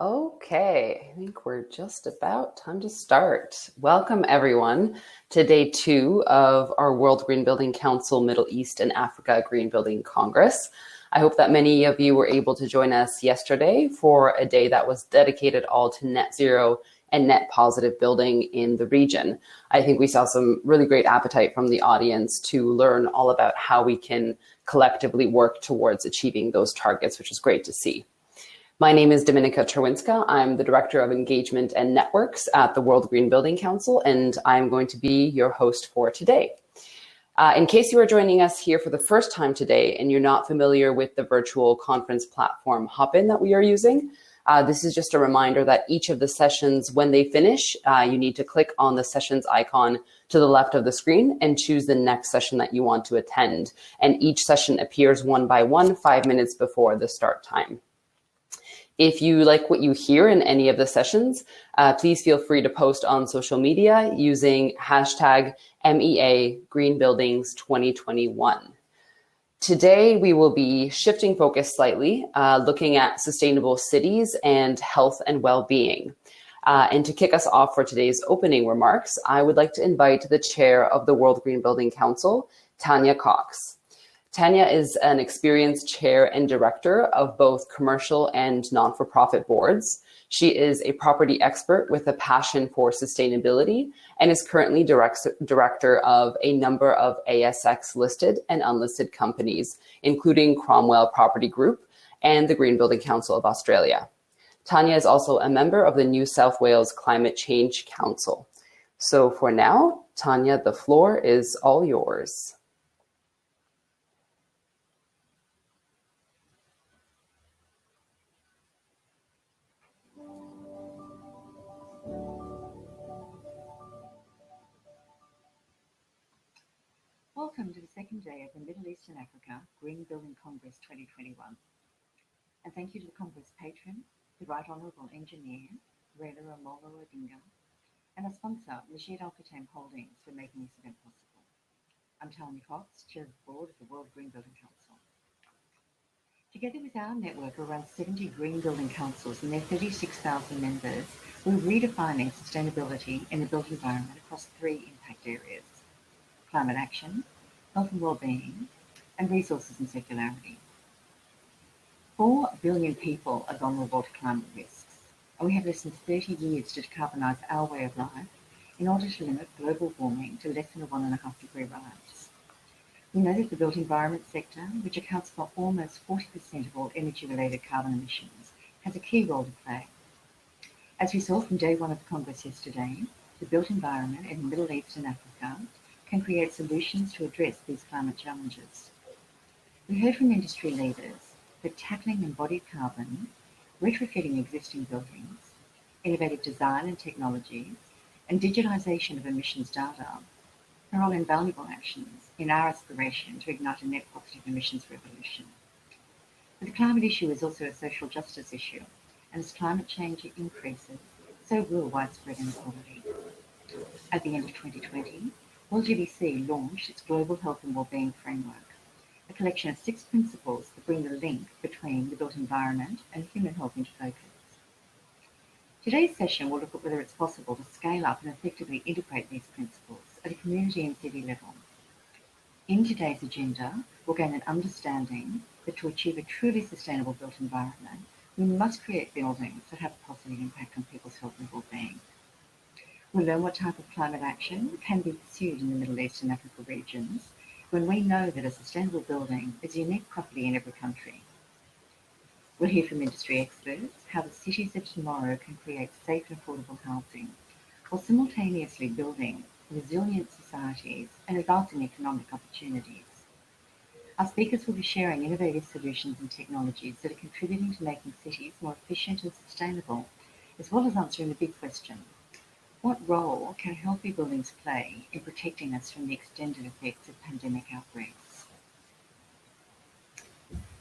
Okay, I think we're just about time to start. Welcome, everyone, to day 2 of our World Green Building Council Middle East and Africa Green Building Congress. I hope that many of you were able to join us yesterday for a day that was dedicated all to net zero and net positive building in the region. I think we saw some really great appetite from the audience to learn all about how we can collectively work towards achieving those targets, which is great to see. My name is Dominika Czerwinska. I'm the Director of Engagement and Networks at the World Green Building Council, and I'm going to be your host for today. In case you are joining us here for the first time today and you're not familiar with the virtual conference platform Hopin that we are using, this is just a reminder that each of the sessions, when they finish, you need to click on the sessions icon to the left of the screen and choose the next session that you want to attend. And each session appears one by one, 5 minutes before the start time. If you like what you hear in any of the sessions, please feel free to post on social media using hashtag MEA Green Buildings 2021. Today, we will be shifting focus slightly, looking at sustainable cities and health and well-being. And to kick us off for today's opening remarks, I would like to invite the chair of the World Green Building Council, Tanya Cox. Tanya is an experienced chair and director of both commercial and non-for-profit boards. She is a property expert with a passion for sustainability and is currently director of a number of ASX listed and unlisted companies, including Cromwell Property Group and the Green Building Council of Australia. Tanya is also a member of the New South Wales Climate Change Council. So for now, Tanya, the floor is all yours. Welcome to the second day of the Middle East and Africa Green Building Congress 2021. And thank you to the Congress patron, the Right Honourable Engineer, Rela Amolo Odinga, and our sponsor, Najid Al Khatem Holdings, for making this event possible. I'm Tanya Cox, Chair of the Board of the World Green Building Council. Together with our network of around 70 green building councils and their 36,000 members, we're redefining sustainability in the built environment across 3 impact areas: climate action, health and well-being, and resources and circularity. 4 billion people are vulnerable to climate risks, and we have less than 30 years to decarbonise our way of life in order to limit global warming to less than a 1.5 degree rise. We know that the built environment sector, which accounts for almost 40% of all energy-related carbon emissions, has a key role to play. As we saw from day 1 of the Congress yesterday, the built environment in the Middle East and Africa can create solutions to address these climate challenges. We heard from industry leaders that tackling embodied carbon, retrofitting existing buildings, innovative design and technologies, and digitisation of emissions data are all invaluable actions in our aspiration to ignite a net positive emissions revolution. But the climate issue is also a social justice issue, and as climate change increases, so will widespread inequality. At the end of 2020, WorldGBC launched its Global Health and Wellbeing Framework, a collection of 6 principles that bring the link between the built environment and human health into focus. Today's session will look at whether it's possible to scale up and effectively integrate these principles at a community and city level. In today's agenda, we'll gain an understanding that to achieve a truly sustainable built environment, we must create buildings that have a positive impact on people's health and well-being. We'll learn what type of climate action can be pursued in the Middle East and Africa regions when we know that a sustainable building is a unique property in every country. We'll hear from industry experts how the cities of tomorrow can create safe and affordable housing, while simultaneously building resilient societies and advancing economic opportunities. Our speakers will be sharing innovative solutions and technologies that are contributing to making cities more efficient and sustainable, as well as answering the big question: what role can healthy buildings play in protecting us from the extended effects of pandemic outbreaks?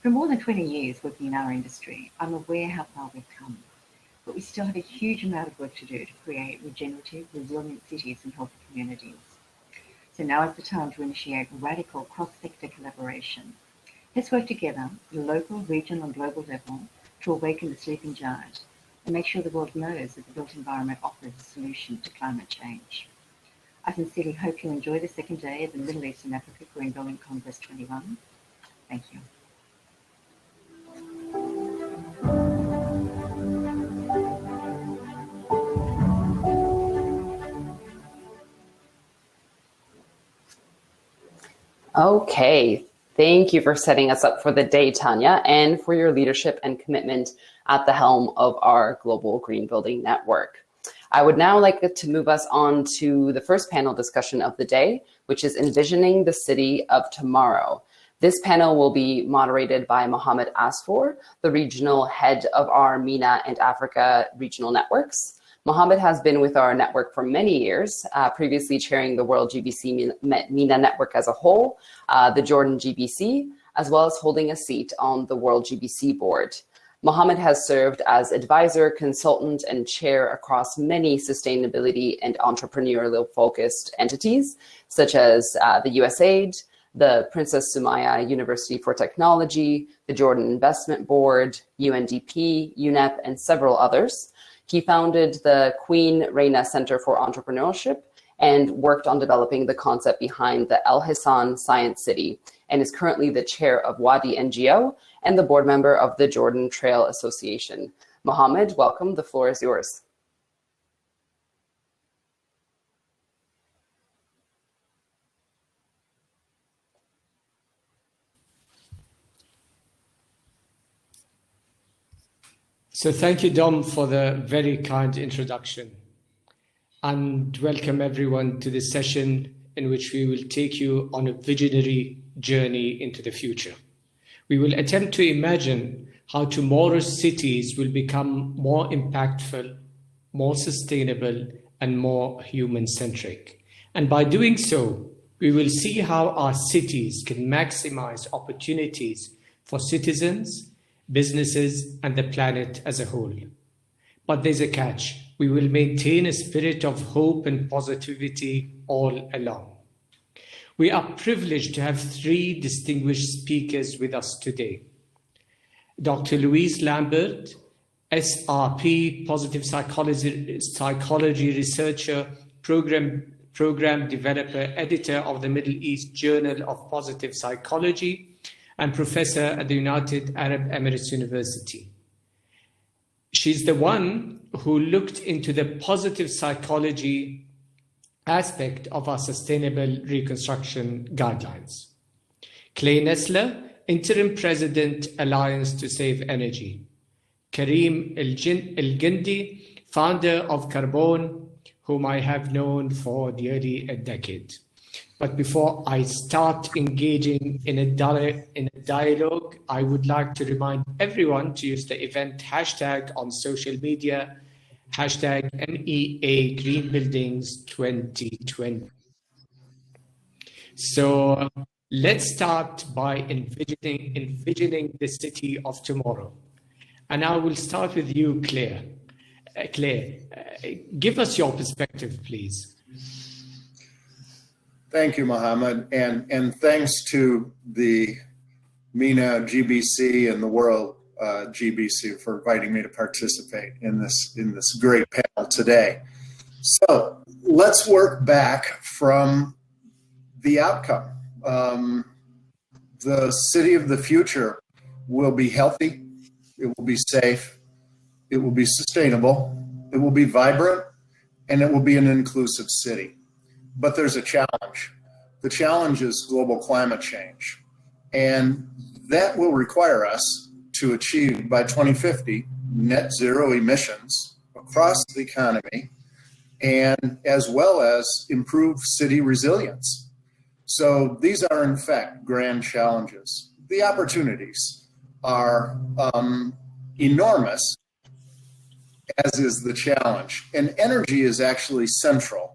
For more than 20 years working in our industry, I'm aware how far we've come, but we still have a huge amount of work to do to create regenerative, resilient cities and healthy communities. So now is the time to initiate radical cross-sector collaboration. Let's work together at a local, regional and global level to awaken the sleeping giant and make sure the world knows that the built environment offers a solution to climate change. I sincerely hope you enjoy the second day of the Middle East and Africa Green Building Congress 21. Thank you. Okay, thank you for setting us up for the day, Tanya, and for your leadership and commitment at the helm of our Global Green Building Network. I would now like to move us on to the first panel discussion of the day, which is Envisioning the City of Tomorrow. This panel will be moderated by Mohammad Asfour, the regional head of our MENA and Africa regional networks. Mohammad has been with our network for many years, previously chairing the WorldGBC MENA network as a whole, the Jordan GBC, as well as holding a seat on the WorldGBC board. Mohammad has served as advisor, consultant, and chair across many sustainability and entrepreneurial-focused entities, such as the USAID, the Princess Sumaya University for Technology, the Jordan Investment Board, UNDP, UNEP, and several others. He founded the Queen Reina Center for Entrepreneurship and worked on developing the concept behind the El Hassan Science City, and is currently the chair of Wadi NGO and the board member of the Jordan Trail Association. Mohammad, welcome. The floor is yours. So thank you, Dom, for the very kind introduction. And welcome everyone to this session in which we will take you on a visionary journey into the future. We will attempt to imagine how tomorrow's cities will become more impactful, more sustainable, and more human-centric. And by doing so, we will see how our cities can maximize opportunities for citizens, businesses, and the planet as a whole. But there's a catch. We will maintain a spirit of hope and positivity all along. We are privileged to have three distinguished speakers with us today. Dr. Loiuse Lambert, SRP, positive psychology researcher, program developer, editor of the Middle East Journal of Positive Psychology, and professor at the United Arab Emirates University. She's the one who looked into the positive psychology aspect of our sustainable reconstruction guidelines. Clay Nesler, interim president, Alliance to Save Energy. Karim Elgendy, founder of Carboun, whom I have known for nearly a decade. But before I start engaging in a dialogue, I would like to remind everyone to use the event hashtag on social media, hashtag MEA Green Buildings 2020. So let's start by envisioning the city of tomorrow. And I will start with you, Claire. Claire, give us your perspective, please. Thank you, Mohammad, and thanks to the MENA GBC and the World GBC for inviting me to participate in this great panel today. So let's work back from the outcome. The city of the future will be healthy, it will be safe, it will be sustainable, it will be vibrant, and it will be an inclusive city. But there's a challenge. The challenge is global climate change. And that will require us to achieve by 2050 net zero emissions across the economy, and as well as improve city resilience. So these are in fact grand challenges. The opportunities are enormous, as is the challenge. And energy is actually central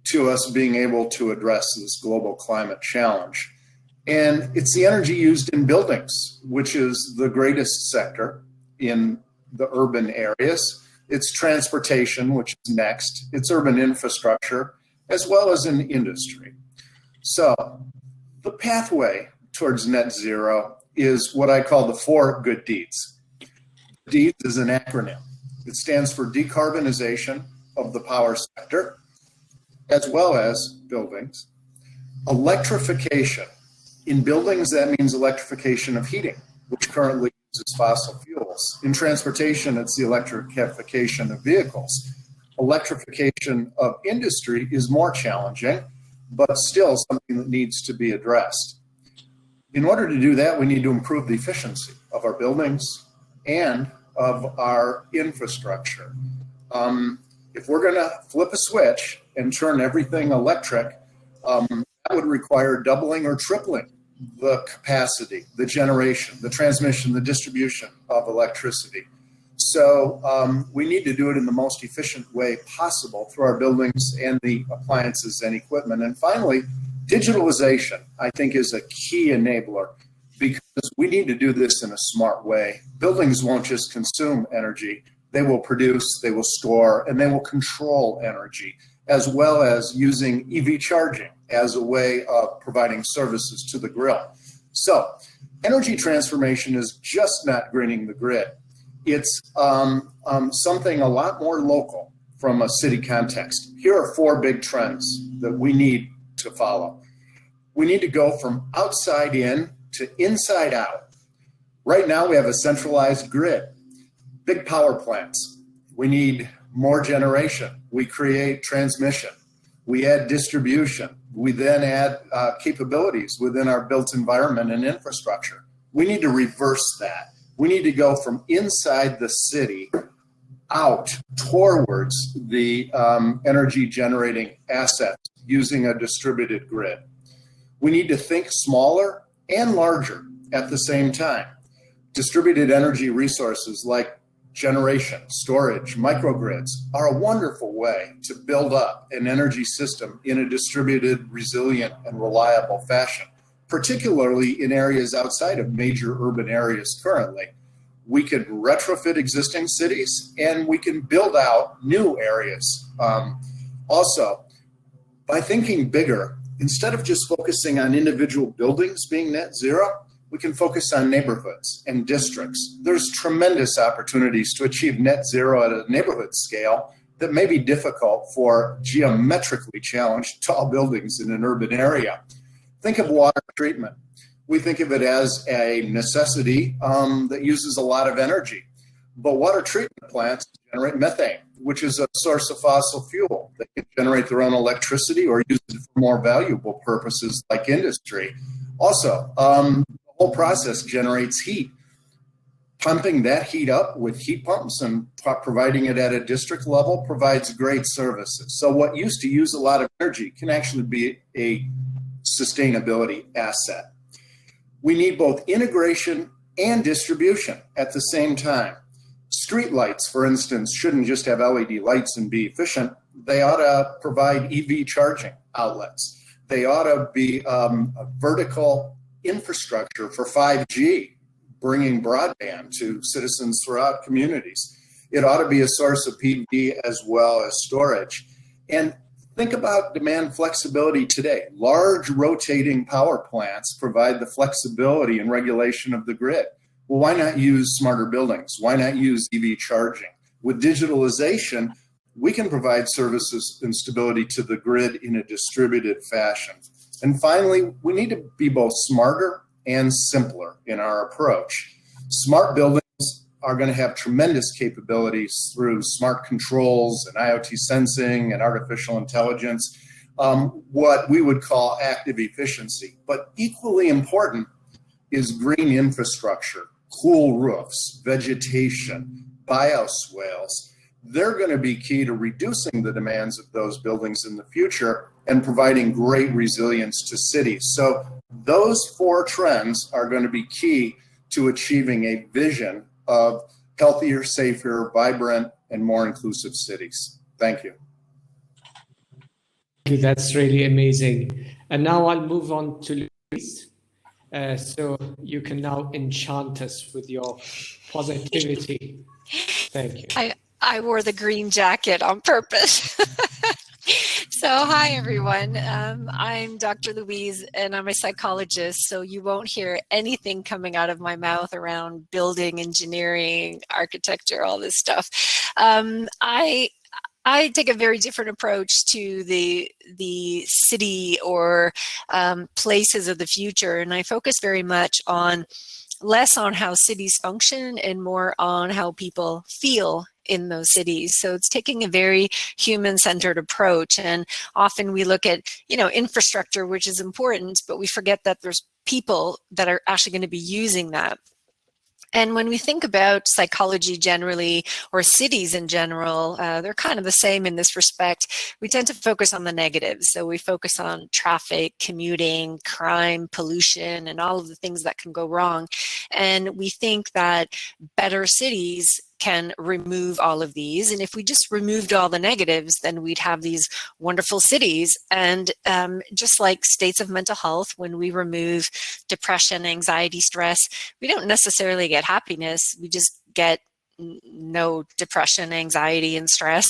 to us being able to address this global climate challenge. And it's the energy used in buildings, which is the greatest sector in the urban areas. It's transportation, which is next. It's urban infrastructure, as well as in industry. So the pathway towards net zero is what I call the 4 good deeds. DEEDS is an acronym. It stands for decarbonization of the power sector, as well as buildings. Electrification. In buildings, that means electrification of heating, which currently uses fossil fuels. In transportation, it's the electrification of vehicles. Electrification of industry is more challenging, but still something that needs to be addressed. In order to do that, we need to improve the efficiency of our buildings and of our infrastructure. If we're going to flip a switch and turn everything electric, that would require doubling or tripling the capacity, the generation, the transmission, the distribution of electricity. So we need to do it in the most efficient way possible through our buildings and the appliances and equipment. And finally, digitalization, I think, is a key enabler because we need to do this in a smart way. Buildings won't just consume energy. They will produce, they will store, and they will control energy, as well as using EV charging as a way of providing services to the grid. So energy transformation is just not greening the grid. It's something a lot more local from a city context. Here are 4 big trends that we need to follow. We need to go from outside in to inside out. Right now we have a centralized grid, big power plants. We need more generation. We create transmission. We add distribution. We then add capabilities within our built environment and infrastructure. We need to reverse that. We need to go from inside the city out towards the energy generating assets using a distributed grid. We need to think smaller and larger at the same time. Distributed energy resources like generation, storage, microgrids are a wonderful way to build up an energy system in a distributed, resilient, and reliable fashion, particularly in areas outside of major urban areas currently. We could retrofit existing cities and we can build out new areas. Also, by thinking bigger, instead of just focusing on individual buildings being net zero, we can focus on neighborhoods and districts. There's tremendous opportunities to achieve net zero at a neighborhood scale that may be difficult for geometrically challenged tall buildings in an urban area. Think of water treatment. We think of it as a necessity that uses a lot of energy. But water treatment plants generate methane, which is a source of fossil fuel. They can generate their own electricity or use it for more valuable purposes like industry. Also, the whole process generates heat. Pumping that heat up with heat pumps and providing it at a district level provides great services. So what used to use a lot of energy can actually be a sustainability asset. We need both integration and distribution at the same time. Street lights, for instance, shouldn't just have LED lights and be efficient. They ought to provide EV charging outlets. They ought to be a vertical infrastructure for 5G, bringing broadband to citizens throughout communities. It ought to be a source of PV as well as storage. And think about demand flexibility today. Large rotating power plants provide the flexibility and regulation of the grid. Well, why not use smarter buildings? Why not use EV charging? With digitalization, we can provide services and stability to the grid in a distributed fashion. And finally, we need to be both smarter and simpler in our approach. Smart buildings are going to have tremendous capabilities through smart controls and IoT sensing and artificial intelligence, what we would call active efficiency. But equally important is green infrastructure, cool roofs, vegetation, bioswales. They're going to be key to reducing the demands of those buildings in the future and providing great resilience to cities. So those 4 trends are going to be key to achieving a vision of healthier, safer, vibrant, and more inclusive cities. Thank you. Thank you. That's really amazing. And now I'll move on to Loiuse. So you can now enchant us with your positivity. Thank you. I wore the green jacket on purpose. So hi everyone, I'm Dr. Loiuse and I'm a psychologist, so you won't hear anything coming out of my mouth around building, engineering, architecture, all this stuff. I take a very different approach to the city or places of the future, and I focus very much on less on how cities function and more on how people feel in those cities. So it's taking a very human-centered approach. And often we look at, infrastructure, which is important, but we forget that there's people that are actually going to be using that. And when we think about psychology generally, or cities in general, they're kind of the same in this respect. We tend to focus on the negatives. So we focus on traffic, commuting, crime, pollution, and all of the things that can go wrong. And we think that better cities can remove all of these. And if we just removed all the negatives, then we'd have these wonderful cities. And just like states of mental health, when we remove depression, anxiety, stress, we don't necessarily get happiness. We just get no depression, anxiety, and stress.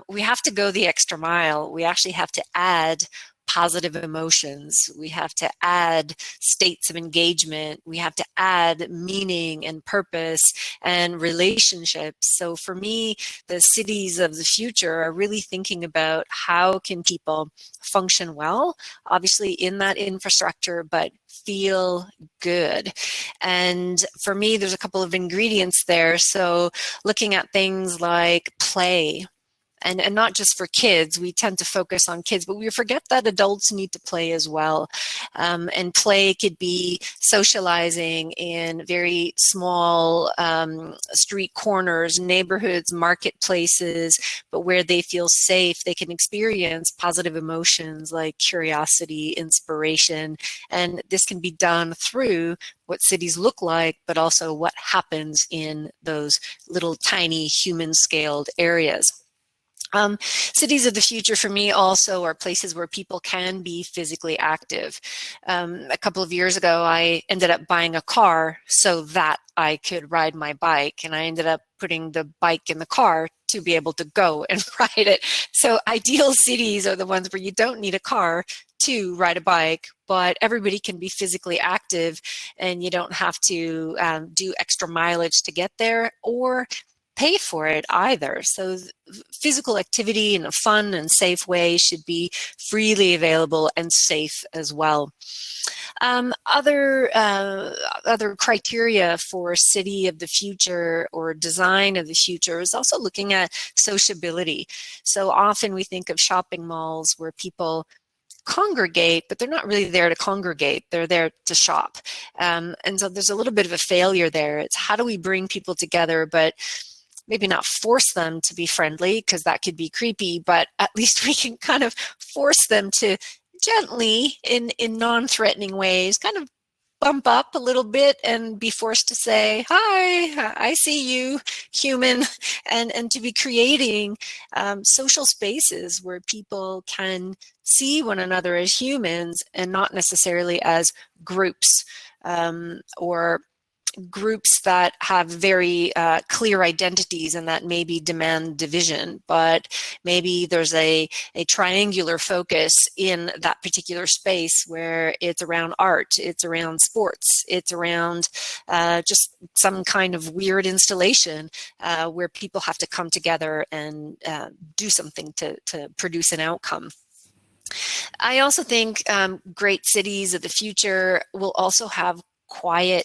We have to go the extra mile. We actually have to add positive emotions. We have to add states of engagement. We have to add meaning and purpose and relationships. So for me, the cities of the future are really thinking about how can people function well, obviously in that infrastructure, but feel good. And for me, there's a couple of ingredients there. So looking at things like play, and not just for kids. We tend to focus on kids, but we forget that adults need to play as well. And play could be socializing in very small street corners, neighborhoods, marketplaces, but where they feel safe, they can experience positive emotions like curiosity, inspiration, and this can be done through what cities look like, but also what happens in those little tiny human-scaled areas. Cities of the future for me also are places where people can be physically active. A couple of years ago, I ended up buying a car so that I could ride my bike, and I ended up putting the bike in the car to be able to go and ride it. So ideal cities are the ones where you don't need a car to ride a bike, but everybody can be physically active and you don't have to do extra mileage to get there or pay for it either. So physical activity in a fun and safe way should be freely available and safe as well. Other criteria for city of the future or design of the future is also looking at sociability. So often we think of shopping malls where people congregate, but they're not really there to congregate. They're there to shop. And so there's a little bit of a failure there. It's how do we bring people together, but maybe not force them to be friendly, because that could be creepy, but at least we can kind of force them to gently, in non-threatening ways, kind of bump up a little bit and be forced to say, hi, I see you, human, and to be creating social spaces where people can see one another as humans and not necessarily as groups or groups that have very clear identities and that maybe demand division, but maybe there's a triangular focus in that particular space where it's around art, it's around sports, it's around just some kind of weird installation where people have to come together and do something to produce an outcome. I also think great cities of the future will also have quiet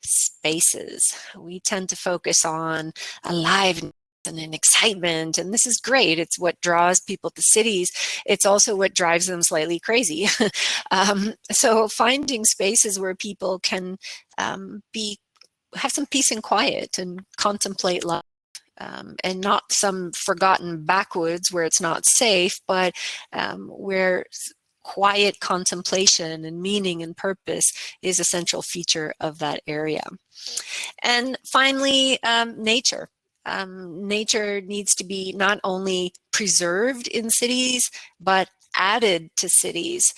spaces. We tend to focus on aliveness and an excitement, and this is great. It's what draws people to cities. It's also what drives them slightly crazy. So finding spaces where people can have some peace and quiet and contemplate life. And not some forgotten backwoods where it's not safe, but where quiet contemplation and meaning and purpose is a central feature of that area. And finally, nature. Nature needs to be not only preserved in cities, but added to cities.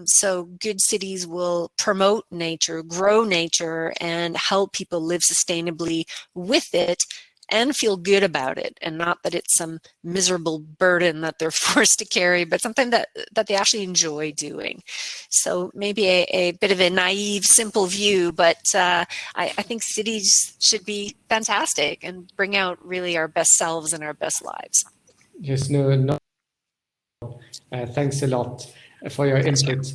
So good cities will promote nature, grow nature, and help people live sustainably with it, and feel good about it, and not that it's some miserable burden that they're forced to carry, but something that they actually enjoy doing. So maybe a bit of a naive, simple view, but I think cities should be fantastic and bring out really our best selves and our best lives. Yes, no. Thanks a lot for your input.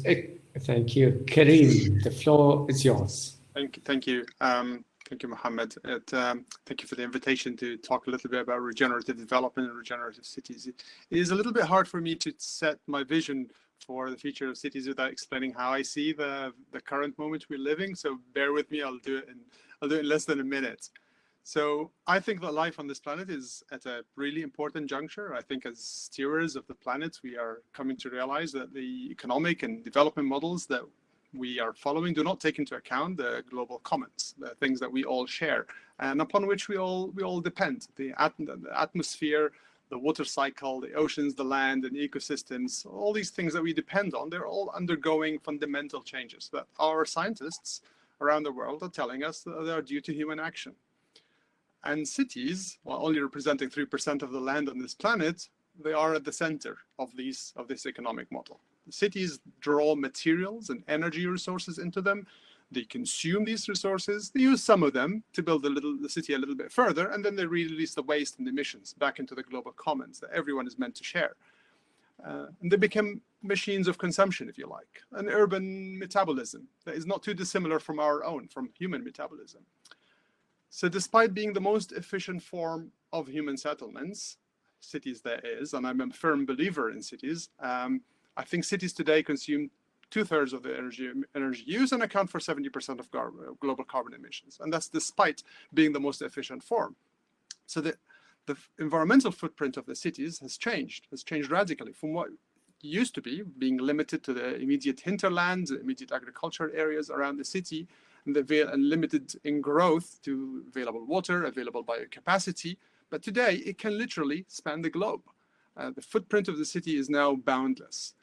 Thank you. Karim, the floor is yours. Thank you. Thank you, Mohammad. Thank you for the invitation to talk a little bit about regenerative development and regenerative cities. It is a little bit hard for me to set my vision for the future of cities without explaining how I see the current moment we're living. So bear with me. I'll do it in less than a minute. So I think that life on this planet is at a really important juncture. I think as stewards of the planet, we are coming to realize that the economic and development models that we are following do not take into account the global commons, the things that we all share and upon which we all depend. The atmosphere, the water cycle, the oceans, the land and ecosystems, all these things that we depend on, they're all undergoing fundamental changes that our scientists around the world are telling us that they are due to human action. And cities, while only representing 3% of the land on this planet, they are at the center of this economic model. Cities draw materials and energy resources into them. They consume these resources. They use some of them to build the city a little bit further, and then they release the waste and emissions back into the global commons that everyone is meant to share. And they become machines of consumption, if you like, an urban metabolism that is not too dissimilar from our own, from human metabolism. So despite being the most efficient form of human settlements, cities there is, and I'm a firm believer in cities, I think cities today consume 2/3 of the energy use and account for 70% of global carbon emissions. And that's despite being the most efficient form. So the environmental footprint of the cities has changed radically from what used to be, being limited to the immediate hinterland, the immediate agricultural areas around the city, and limited in growth to available water, available biocapacity. But today, it can literally span the globe. The footprint of the city is now boundless.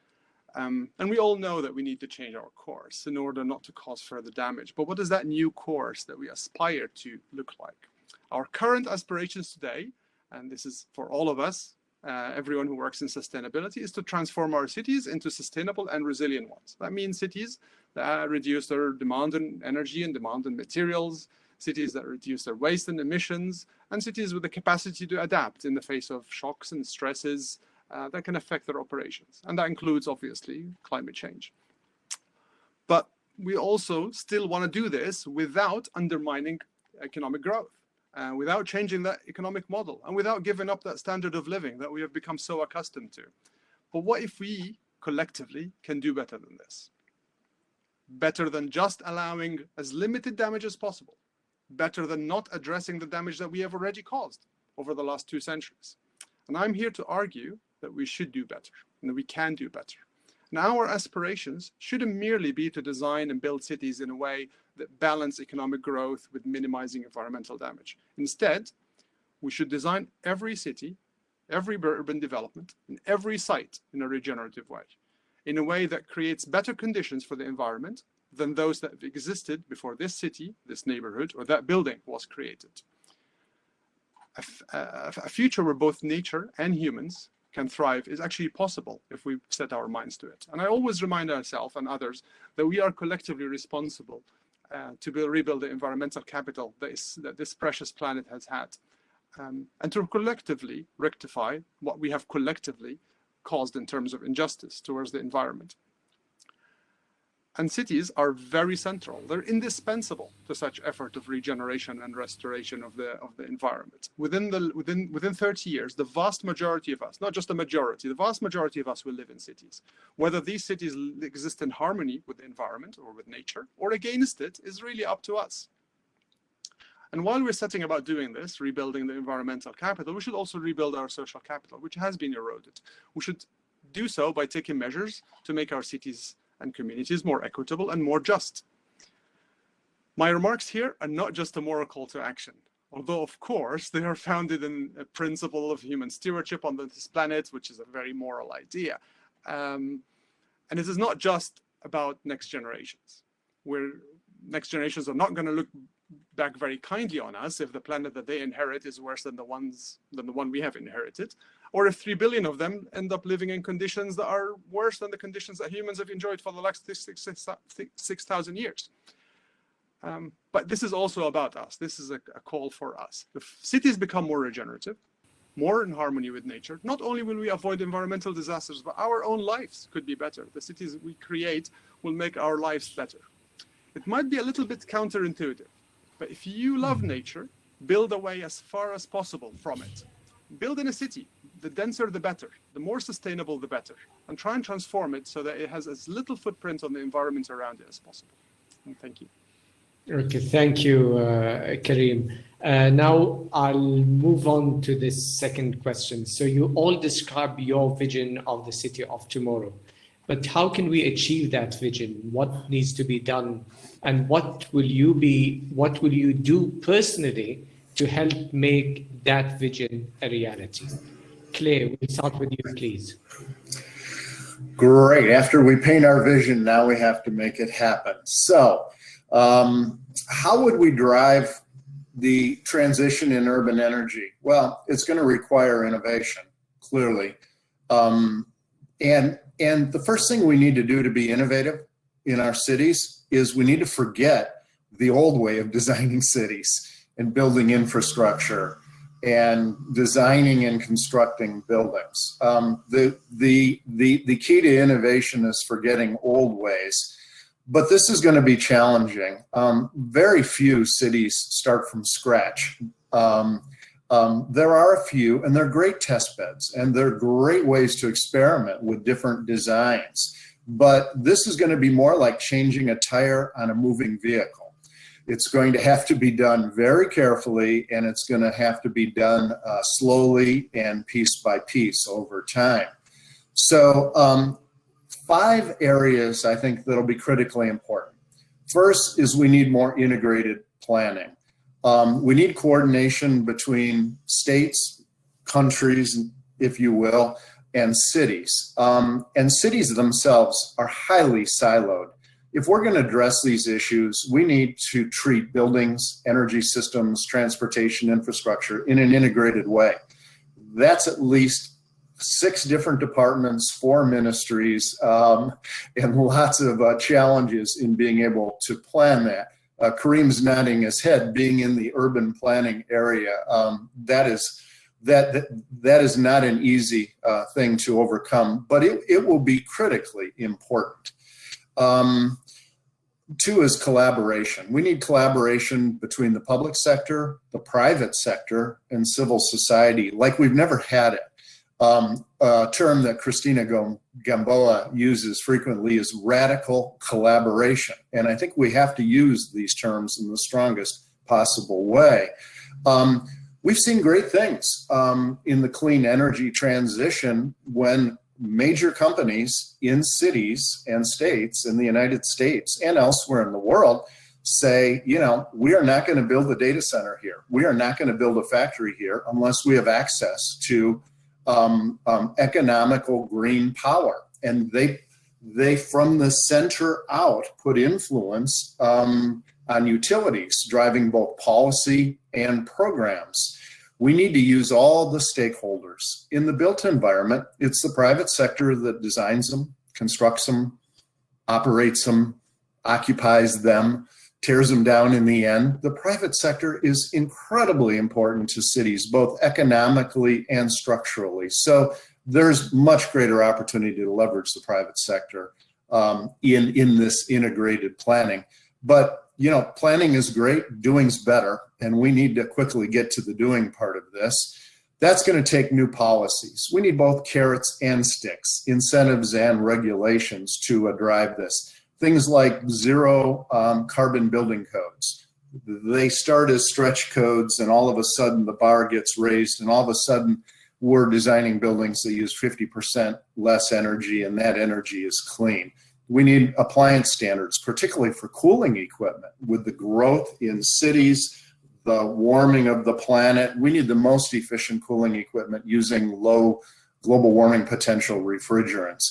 And we all know that we need to change our course in order not to cause further damage. But what does that new course that we aspire to look like? Our current aspirations today, and this is for all of us, everyone who works in sustainability, is to transform our cities into sustainable and resilient ones. That means cities that reduce their demand on energy and demand on materials, cities that reduce their waste and emissions, and cities with the capacity to adapt in the face of shocks and stresses that can affect their operations. And that includes, obviously, climate change. But we also still want to do this without undermining economic growth, without changing that economic model, and without giving up that standard of living that we have become so accustomed to. But what if we collectively can do better than this? Better than just allowing as limited damage as possible. Better than not addressing the damage that we have already caused over the last 2 centuries. And I'm here to argue that we should do better and that we can do better. And our aspirations shouldn't merely be to design and build cities in a way that balance economic growth with minimizing environmental damage. Instead, we should design every city, every urban development, and every site in a regenerative way, in a way that creates better conditions for the environment than those that existed before this city, this neighborhood, or that building was created. A future where both nature and humans can thrive is actually possible if we set our minds to it. And I always remind ourselves and others that we are collectively responsible to rebuild the environmental capital that this precious planet has had, and to collectively rectify what we have collectively caused in terms of injustice towards the environment. And cities are very central. They're indispensable to such effort of regeneration and restoration of the environment. Within 30 years, the vast majority of us, not just the majority, the vast majority of us will live in cities. Whether these cities exist in harmony with the environment or with nature or against it is really up to us. And while we're setting about doing this, rebuilding the environmental capital, we should also rebuild our social capital, which has been eroded. We should do so by taking measures to make our cities and communities more equitable and more just. My remarks here are not just a moral call to action, although of course they are founded in a principle of human stewardship on this planet, which is a very moral idea. And it is not just about next generations, where next generations are not going to look back very kindly on us if the planet that they inherit is worse than the one we have inherited, or if 3 billion of them end up living in conditions that are worse than the conditions that humans have enjoyed for the last 6,000 years. But this is also about us. This is a call for us. If cities become more regenerative, more in harmony with nature, not only will we avoid environmental disasters, but our own lives could be better. The cities we create will make our lives better. It might be a little bit counterintuitive, but if you love nature, build away as far as possible from it. Build in a city. The denser, the better. The more sustainable, the better. And try and transform it so that it has as little footprint on the environment around it as possible. And thank you. Okay, thank you, Karim. Now I'll move on to the second question. So you all describe your vision of the city of tomorrow, but how can we achieve that vision? What needs to be done? And what will you do personally to help make that vision a reality? Claire, we'll start with you, please. Great. After we paint our vision, now we have to make it happen. So, how would we drive the transition in urban energy? Well, it's going to require innovation, clearly. And the first thing we need to do to be innovative in our cities is we need to forget the old way of designing cities and building infrastructure and designing and constructing buildings. The key to innovation is forgetting old ways. But this is going to be challenging. Very few cities start from scratch. There are a few, and they're great test beds, and they're great ways to experiment with different designs. But this is going to be more like changing a tire on a moving vehicle. It's going to have to be done very carefully, and it's going to have to be done slowly and piece by piece over time. So, 5 areas I think that'll be critically important. First is we need more integrated planning. We need coordination between states, countries, if you will, and cities. And cities themselves are highly siloed. If we're going to address these issues, we need to treat buildings, energy systems, transportation infrastructure in an integrated way. That's at least 6 different departments, 4 ministries, and lots of challenges in being able to plan that. Karim's nodding his head, being in the urban planning area. That is not an easy thing to overcome, but it will be critically important. 2 is collaboration. We need collaboration between the public sector, the private sector, and civil society like we've never had it. A term that Christina Gamboa uses frequently is radical collaboration. And I think we have to use these terms in the strongest possible way. We've seen great things in the clean energy transition when major companies in cities and states in the United States and elsewhere in the world say, you know, we are not going to build a data center here. We are not going to build a factory here unless we have access to economical green power. And they from the center out put influence on utilities, driving both policy and programs. We need to use all the stakeholders. In the built environment, it's the private sector that designs them, constructs them, operates them, occupies them, tears them down in the end. The private sector is incredibly important to cities, both economically and structurally. So there's much greater opportunity to leverage the private sector in this integrated planning. But you know, planning is great, doing's better, and we need to quickly get to the doing part of this. That's going to take new policies. We need both carrots and sticks, incentives and regulations to drive this. Things like zero carbon building codes. They start as stretch codes, and all of a sudden the bar gets raised, and all of a sudden we're designing buildings that use 50% less energy, and that energy is clean. We need appliance standards, particularly for cooling equipment. With the growth in cities, the warming of the planet, we need the most efficient cooling equipment using low global warming potential refrigerants.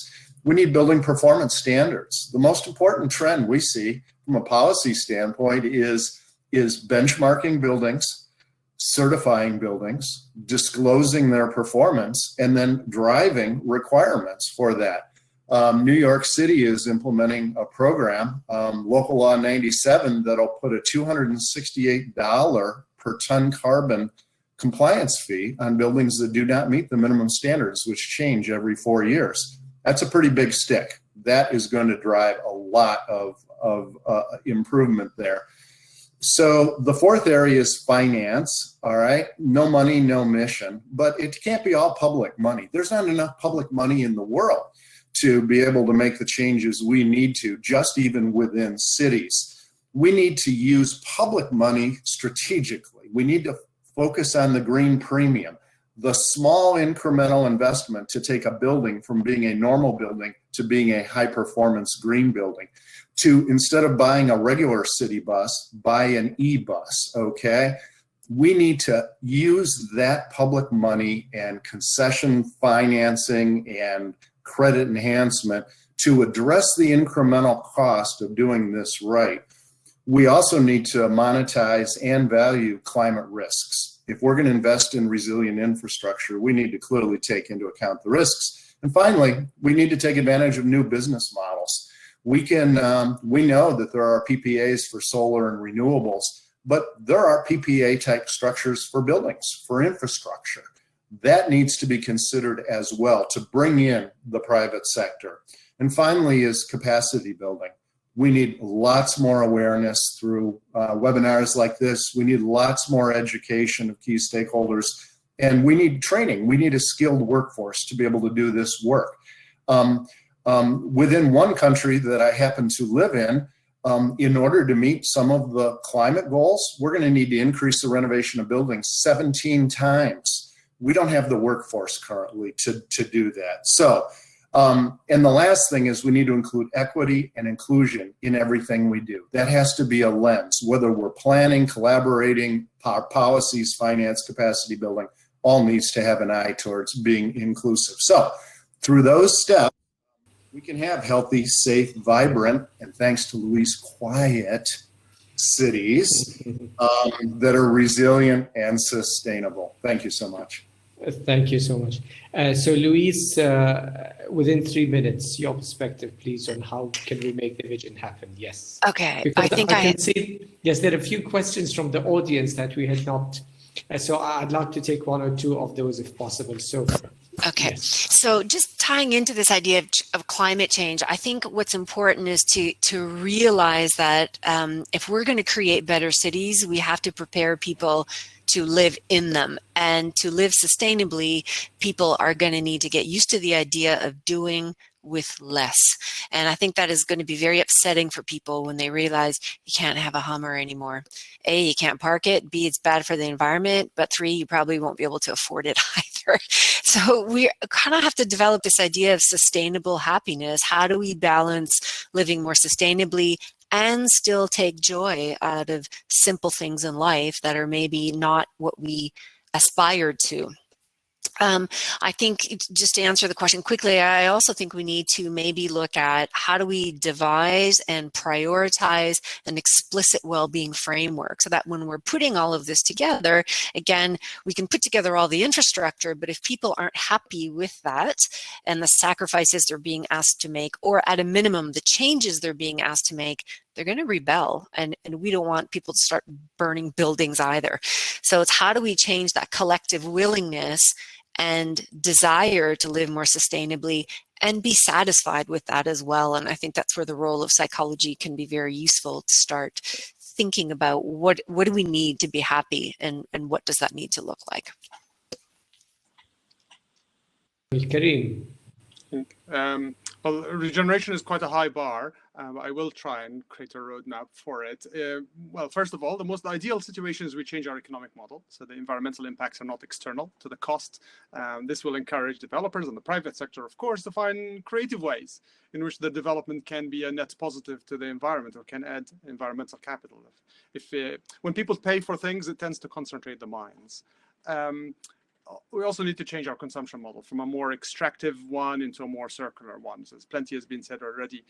We need building performance standards. The most important trend we see from a policy standpoint is is benchmarking buildings, certifying buildings, disclosing their performance, and then driving requirements for that. New York City is implementing a program, Local Law 97, that'll put a $268 per ton carbon compliance fee on buildings that do not meet the minimum standards, which change every 4 years. That's a pretty big stick. That is going to drive a lot of improvement there. So the fourth area is finance, all right? No money, no mission, but it can't be all public money. There's not enough public money in the world to be able to make the changes we need to, just even within cities. We need to use public money strategically. We need to focus on the green premium, the small incremental investment to take a building from being a normal building to being a high performance green building, to instead of buying a regular city bus, buy an e-bus, okay? We need to use that public money and concession financing and credit enhancement to address the incremental cost of doing this right. We also need to monetize and value climate risks. If we're going to invest in resilient infrastructure, we need to clearly take into account the risks. And finally, we need to take advantage of new business models. We know that there are PPAs for solar and renewables, but there are PPA type structures for buildings, for infrastructure. That needs to be considered as well to bring in the private sector. And finally is capacity building. We need lots more awareness through webinars like this. We need lots more education of key stakeholders, and we need training. We need a skilled workforce to be able to do this work. Within one country that I happen to live in order to meet some of the climate goals, we're going to need to increase the renovation of buildings 17 times. We don't have the workforce currently to do that. So, and the last thing is we need to include equity and inclusion in everything we do. That has to be a lens, whether we're planning, collaborating, policies, finance, capacity building, all needs to have an eye towards being inclusive. So through those steps, we can have healthy, safe, vibrant, and thanks to Loiuse, quiet cities that are resilient and sustainable. Thank you so much. Thank you so much. So Loiuse, within 3 minutes, your perspective, please, on how can we make the vision happen? Yes. Okay. Because I think I can see, yes, there are a few questions from the audience that we had not. So I'd like to take 1 or 2 of those if possible. So. Okay, yes. So just tying into this idea of climate change, I think what's important is to realize that if we're going to create better cities, we have to prepare people to live in them. And to live sustainably, people are going to need to get used to the idea of doing with less. And I think that is going to be very upsetting for people when they realize you can't have a Hummer anymore. A, you can't park it. B, it's bad for the environment. But 3, you probably won't be able to afford it either. So we kind of have to develop this idea of sustainable happiness. How do we balance living more sustainably and still take joy out of simple things in life that are maybe not what we aspired to? I think just to answer the question quickly, I also think we need to maybe look at how do we devise and prioritize an explicit well-being framework so that when we're putting all of this together, again, we can put together all the infrastructure, but if people aren't happy with that and the sacrifices they're being asked to make, or at a minimum, the changes they're being asked to make, they're going to rebel, and we don't want people to start burning buildings either. So it's how do we change that collective willingness and desire to live more sustainably and be satisfied with that as well. And I think that's where the role of psychology can be very useful to start thinking about what do we need to be happy, and what does that need to look like. Karim. Well, regeneration is quite a high bar. I will try and create a roadmap for it. Well, first of all, the most ideal situation is we change our economic model so the environmental impacts are not external to the cost. This will encourage developers and the private sector, of course, to find creative ways in which the development can be a net positive to the environment or can add environmental capital. When people pay for things, it tends to concentrate the minds. We also need to change our consumption model from a more extractive one into a more circular one. So plenty has been said already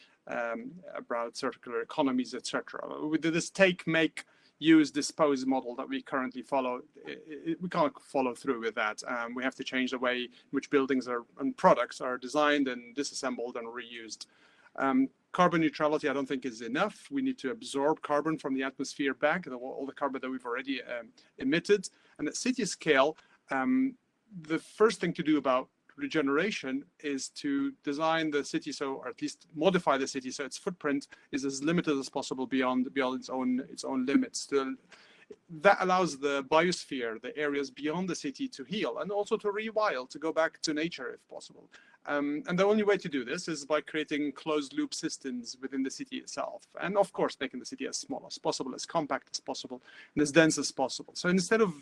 about circular economies, etc. We do this take, make, use dispose model that we currently follow. We can't follow through with that. We have to change the way in which buildings and products are designed and disassembled and reused. Carbon neutrality, I don't think, is enough. We need to absorb carbon from the atmosphere back, all the carbon that we've already emitted. And at city scale, the first thing to do about regeneration is to design the city or at least modify the city so its footprint is as limited as possible beyond its own limits. That allows the biosphere, the areas beyond the city, to heal and also to rewild, to go back to nature if possible. And the only way to do this is by creating closed loop systems within the city itself. And of course, making the city as small as possible, as compact as possible, and as dense as possible. So instead of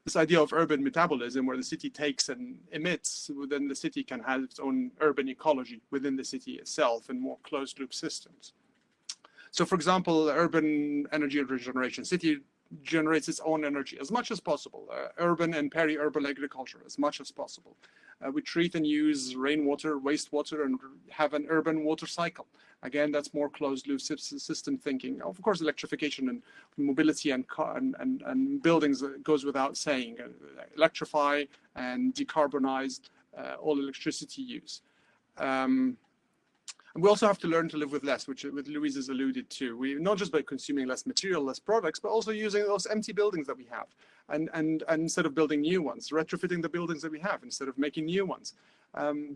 this idea of urban metabolism where the city takes and emits, then the city can have its own urban ecology within the city itself in more closed loop systems. So for example, urban energy regeneration, city generates its own energy as much as possible, urban and peri-urban agriculture as much as possible. We treat and use rainwater, wastewater, and have an urban water cycle. Again, that's more closed loop system thinking. Of course, electrification and mobility and buildings goes without saying. Electrify and decarbonize all electricity use. And we also have to learn to live with less, which Loiuse has alluded to. We not just by consuming less material, less products, but also using those empty buildings that we have, and instead of building new ones, retrofitting the buildings that we have instead of making new ones.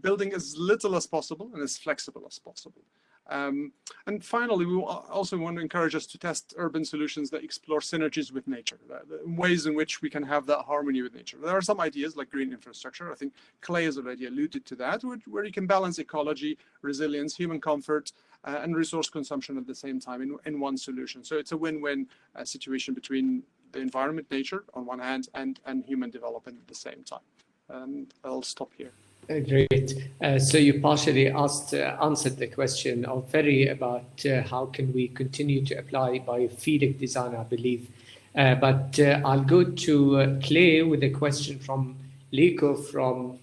Building as little as possible and as flexible as possible. And finally, we also want to encourage us to test urban solutions that explore synergies with nature, the ways in which we can have that harmony with nature. There are some ideas like green infrastructure. I think Clay has already alluded to that, where you can balance ecology, resilience, human comfort, and resource consumption at the same time in one solution. So it's a win-win situation between the environment, nature on one hand, and human development at the same time. And I'll stop here. Great. So you partially answered the question of Ferry about how can we continue to apply biophilic design, I believe. But I'll go to Clay with a question from Liko from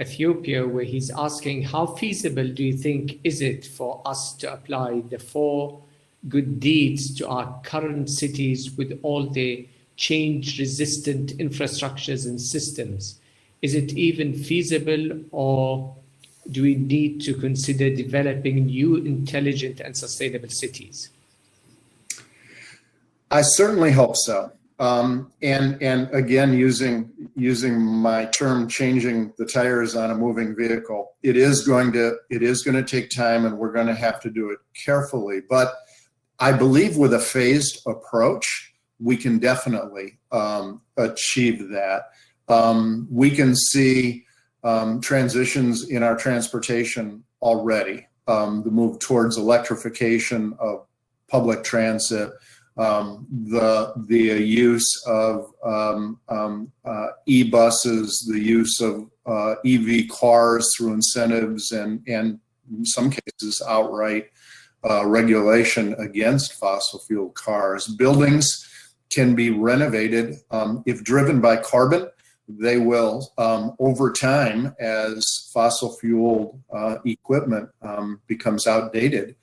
Ethiopia, where he's asking, how feasible do you think is it for us to apply the 4 good deeds to our current cities with all the change-resistant infrastructures and systems? Is it even feasible, or do we need to consider developing new, intelligent, and sustainable cities? I certainly hope so. And again, using my term, changing the tires on a moving vehicle, it is going to take time, and we're going to have to do it carefully. But I believe with a phased approach, we can definitely achieve that. We can see transitions in our transportation already, the move towards electrification of public transit, the use of e-buses, the use of EV cars through incentives, and in some cases outright regulation against fossil fuel cars. Buildings can be renovated if driven by carbon. They will, over time, as fossil fuel equipment becomes outdated,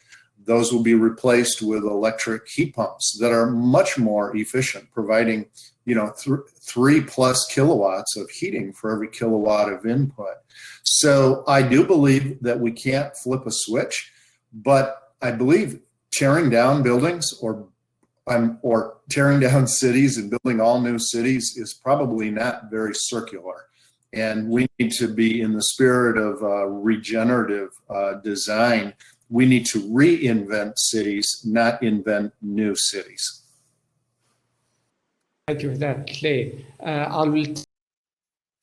those will be replaced with electric heat pumps that are much more efficient, providing 3+ kilowatts of heating for every kilowatt of input. So I do believe that we can't flip a switch, but I believe tearing down buildings or tearing down cities and building all new cities is probably not very circular. And we need to be in the spirit of regenerative design. We need to reinvent cities, not invent new cities. Thank you for that, Clay. I will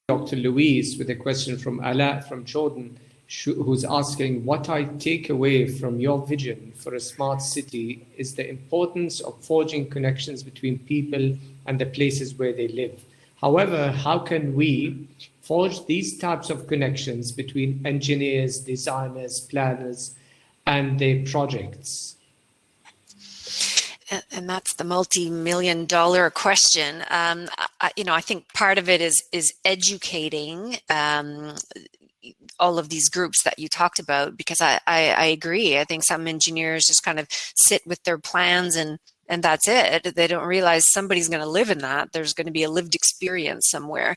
Dr. Loiuse with a question from Ala from Jordan, who's asking, what I take away from your vision for a smart city is the importance of forging connections between people and the places where they live. However, how can we forge these types of connections between engineers, designers, planners, and their projects? And that's the multi-million-dollar question. I think part of it is educating all of these groups that you talked about, because I agree. I think some engineers just kind of sit with their plans and and that's it. They don't realize somebody's going to live in that. There's going to be a lived experience somewhere.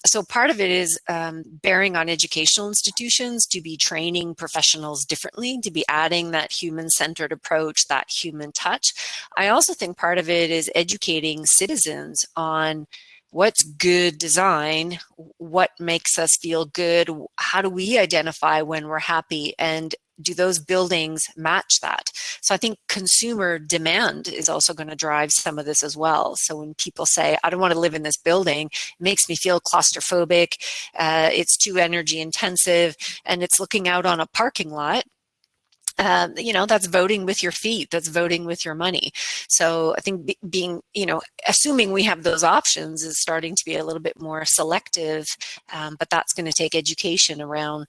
So part of it is bearing on educational institutions to be training professionals differently, to be adding that human-centered approach, that human touch. I also think part of it is educating citizens on what's good design, what makes us feel good, how do we identify when we're happy, and do those buildings match that? So I think consumer demand is also going to drive some of this as well. So when people say, I don't want to live in this building, it makes me feel claustrophobic, it's too energy intensive, and it's looking out on a parking lot, you know, that's voting with your feet, that's voting with your money. So I think being, you know, assuming we have those options is starting to be a little bit more selective, but that's going to take education around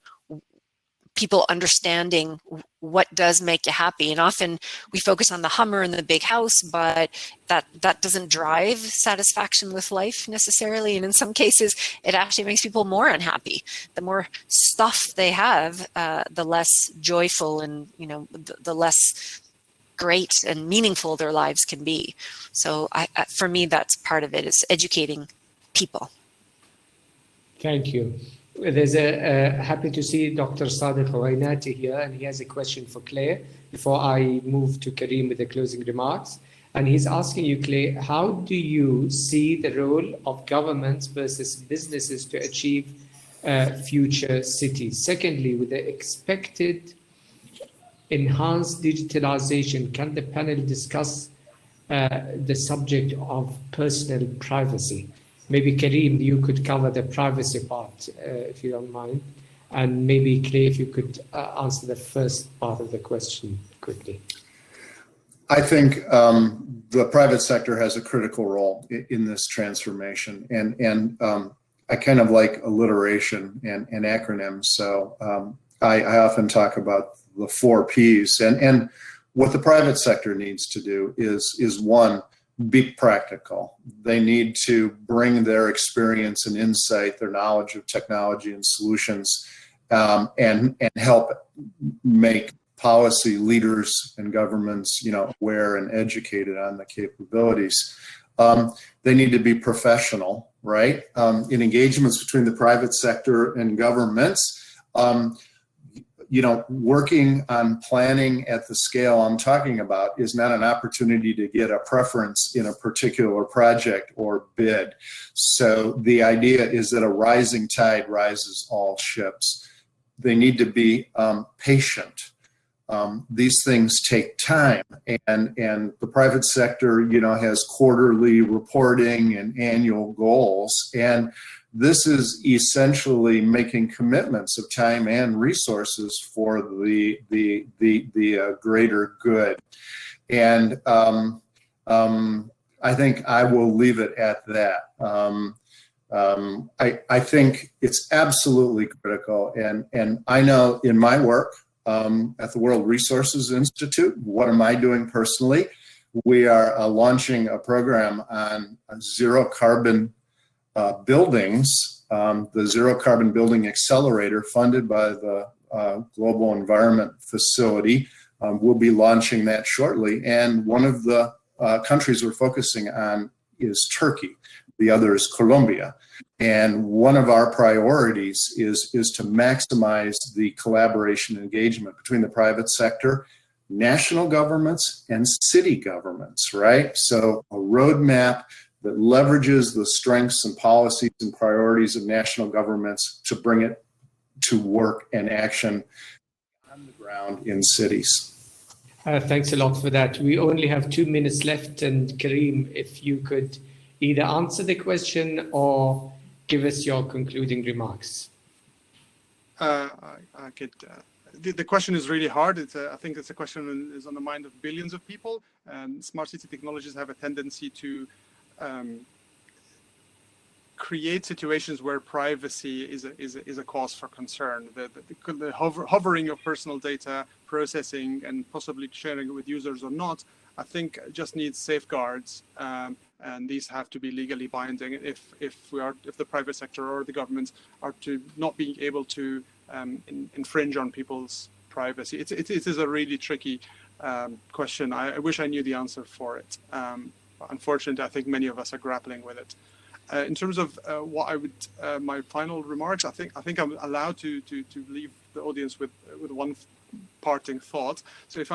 people understanding what does make you happy. And often we focus on the Hummer and the big house, but that doesn't drive satisfaction with life necessarily. And in some cases, it actually makes people more unhappy. The more stuff they have, the less joyful and, you know, the less great and meaningful their lives can be. So for me, that's part of it, is educating people. Thank you. There's happy to see Dr. Sadiq Wainati here, and he has a question for Claire before I move to Karim with the closing remarks. And he's asking you, Claire, how do you see the role of governments versus businesses to achieve future cities? Secondly, with the expected enhanced digitalization, can the panel discuss the subject of personal privacy? Maybe Karim, you could cover the privacy part, if you don't mind. And maybe Claire, if you could answer the first part of the question quickly. I think the private sector has a critical role in this transformation. And I kind of like alliteration and acronyms. So I often talk about the 4 Ps. And what the private sector needs to do is one, be practical. They need to bring their experience and insight, their knowledge of technology and solutions, and help make policy leaders and governments, you know, aware and educated on the capabilities. They need to be professional, right? In engagements between the private sector and governments, you know, working on planning at the scale I'm talking about is not an opportunity to get a preference in a particular project or bid. So the idea is that a rising tide rises all ships. They need to be patient. These things take time, and the private sector, you know, has quarterly reporting and annual goals, and this is essentially making commitments of time and resources for the greater good. And I think I will leave it at that. I think it's absolutely critical, and I know in my work at the World Resources Institute, what am I doing personally? We are launching a program on zero carbon buildings, the Zero Carbon Building Accelerator, funded by the Global Environment Facility. We'll be launching that shortly. And one of the countries we're focusing on is Turkey. The other is Colombia. And one of our priorities is to maximize the collaboration and engagement between the private sector, national governments, and city governments, right? So a roadmap that leverages the strengths and policies and priorities of national governments to bring it to work and action on the ground in cities. Thanks a lot for that. We only have 2 minutes left, and Karim, if you could either answer the question or give us your concluding remarks. I could. The question is really hard. I think it's a question that is on the mind of billions of people, and smart city technologies have a tendency to create situations where privacy is a cause for concern. The hovering of personal data, processing, and possibly sharing it with users or not, I think just needs safeguards, and these have to be legally binding. If the private sector or the governments are to not being able to infringe on people's privacy, it is a really tricky question. I wish I knew the answer for it. Unfortunately, I think many of us are grappling with it. In terms of what I would, my final remarks, I think I'm allowed to leave the audience with one parting thought. So if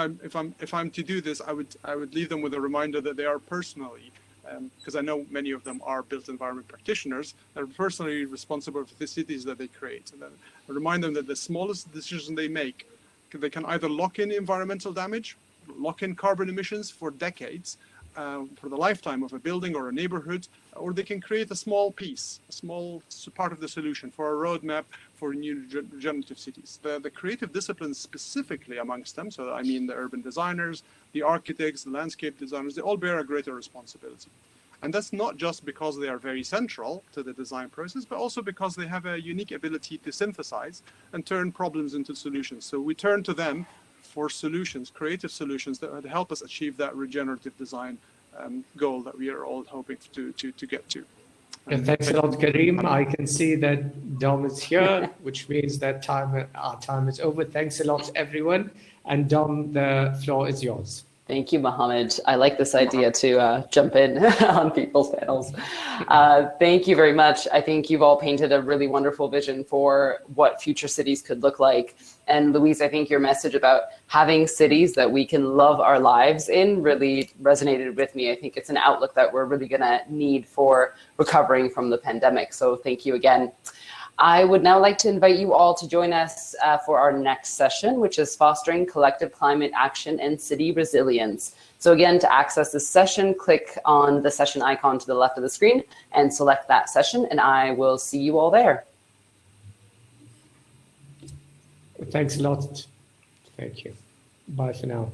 I'm to do this, I would leave them with a reminder that they are personally, because I know many of them are built environment practitioners, they're personally responsible for the cities that they create. And then I remind them that the smallest decision they make, they can either lock in environmental damage, lock in carbon emissions for decades, for the lifetime of a building or a neighborhood, or they can create a small piece, a small part of the solution for a roadmap for new regenerative cities. The creative disciplines specifically amongst them, so I mean the urban designers, the architects, the landscape designers, they all bear a greater responsibility. And that's not just because they are very central to the design process, but also because they have a unique ability to synthesize and turn problems into solutions. So we turn to them for solutions, creative solutions that would help us achieve that regenerative design goal that we are all hoping to get to. And thanks a lot, Karim. I can see that Dom is here, which means that our time is over. Thanks a lot, everyone. And Dom, the floor is yours. Thank you, Mohammad. I like this idea to jump in on people's panels. Thank you very much. I think you've all painted a really wonderful vision for what future cities could look like. And Loiuse, I think your message about having cities that we can love our lives in really resonated with me. I think it's an outlook that we're really gonna need for recovering from the pandemic. So thank you again. I would now like to invite you all to join us for our next session, which is Fostering Collective Climate Action and City Resilience. So again, to access this session, click on the session icon to the left of the screen and select that session, and I will see you all there. Thanks a lot. Thank you. Bye for now.